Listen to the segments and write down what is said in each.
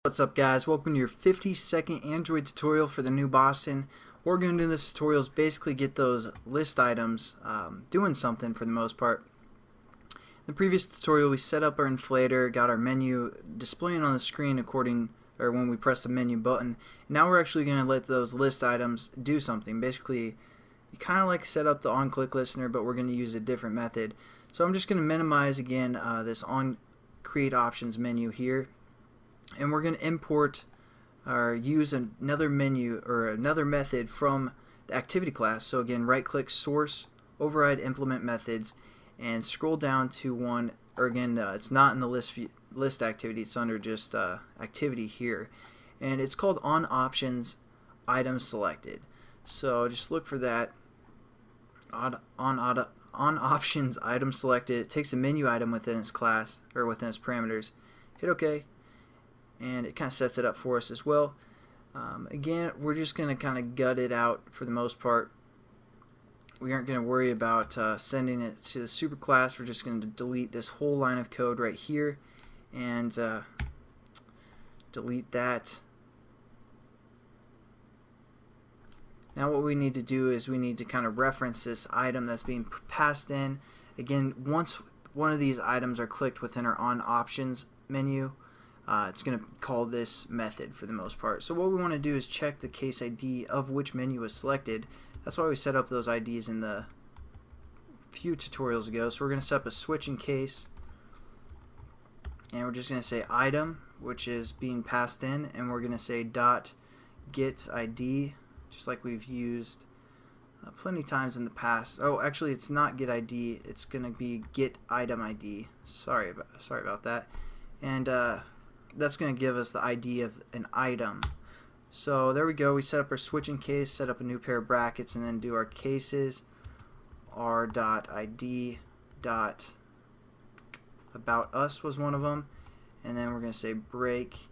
What's up, guys? Welcome to your 50-second Android tutorial for the new Boston. What we're going to do in this tutorial is basically get those list items doing something for the most part. In the previous tutorial we set up our inflator, got our menu displaying on the screen when we press the menu button. Now we're actually going to let those list items do something. Basically, you kind of like set up the on-click listener, but we're going to use a different method. So I'm just going to minimize again this on create options menu here. And we're going to import or use another menu or another method from the activity class. So again, right click source, override implement methods, and scroll down to one, or again it's not in the list activity, it's under just activity here, and it's called on options item selected. So just look for that on options item selected. It takes a menu item within its class or within its parameters. Hit OK. And it kind of sets it up for us as well. Again, we're just going to kind of gut it out for the most part. We aren't going to worry about sending it to the superclass. We're just going to delete this whole line of code right here and delete that. Now what we need to do is we need to kind of reference this item that's being passed in. Again, once one of these items are clicked within our on options menu, it's going to call this method for the most part. So what we want to do is check the case ID of which menu is selected. That's why we set up those IDs in the few tutorials ago. So we're going to set up a switch in case, and we're just going to say item, which is being passed in, and we're going to say dot get ID, just like we've used plenty times in the past. Oh, actually it's not get ID, it's going to be get item ID. Sorry about that. And that's going to give us the ID of an item. So there we go. We set up our switch in case, set up a new pair of brackets, and then do our cases. r.id. About us was one of them, and then we're going to say break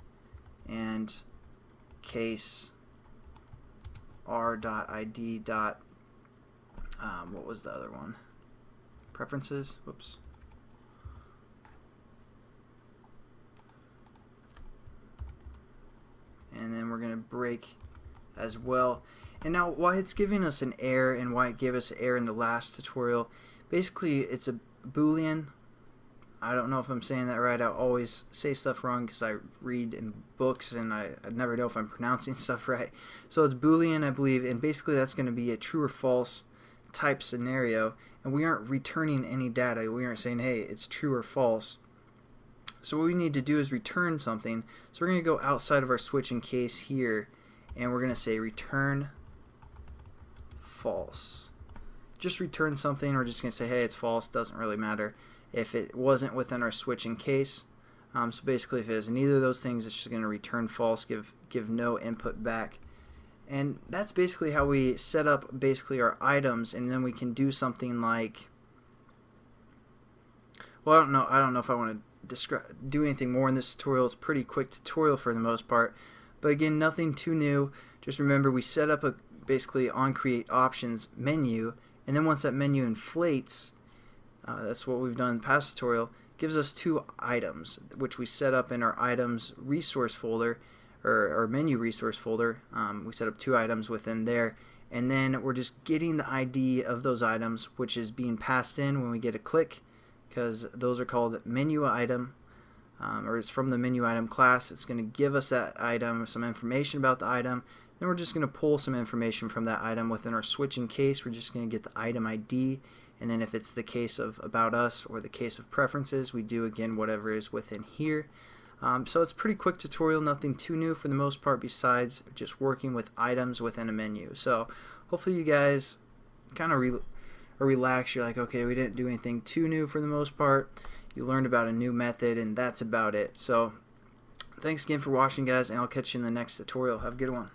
and case r.id. What was the other one? Preferences. Whoops. And then we're going to break as well. And now why it's giving us an error and why it gave us an error in the last tutorial, basically it's a Boolean. I don't know if I'm saying that right. I always say stuff wrong because I read in books and I never know if I'm pronouncing stuff right. So it's Boolean, I believe, and basically that's going to be a true or false type scenario, and we aren't returning any data. We aren't saying, hey, it's true or false. So what we need to do is return something. So we're going to go outside of our switch in case here, and we're going to say return false. Just return something. We're just going to say, hey, it's false. Doesn't really matter if it wasn't within our switch in case. So basically, if it is neither of those things, it's just going to return false, give no input back. And that's basically how we set up basically our items, and then we can do something like, well, I don't know if I want to do anything more in this tutorial. It's a pretty quick tutorial for the most part, but again, nothing too new. Just remember we set up a basically on create options menu, and then once that menu inflates, that's what we've done in the past tutorial, gives us two items which we set up in our items resource folder, or our menu resource folder. We set up two items within there, and then we're just getting the ID of those items, which is being passed in when we get a click, because those are called menu item, or it's from the menu item class. It's going to give us that item, some information about the item. Then we're just going to pull some information from that item within our switch in case. We're just going to get the item ID, and then if it's the case of about us or the case of preferences, we do again whatever is within here. So it's a pretty quick tutorial, nothing too new for the most part besides just working with items within a menu. So hopefully you guys kind of relax. You're like, okay, we didn't do anything too new for the most part. You learned about a new method, and that's about it. So thanks again for watching, guys, and I'll catch you in the next tutorial. Have a good one.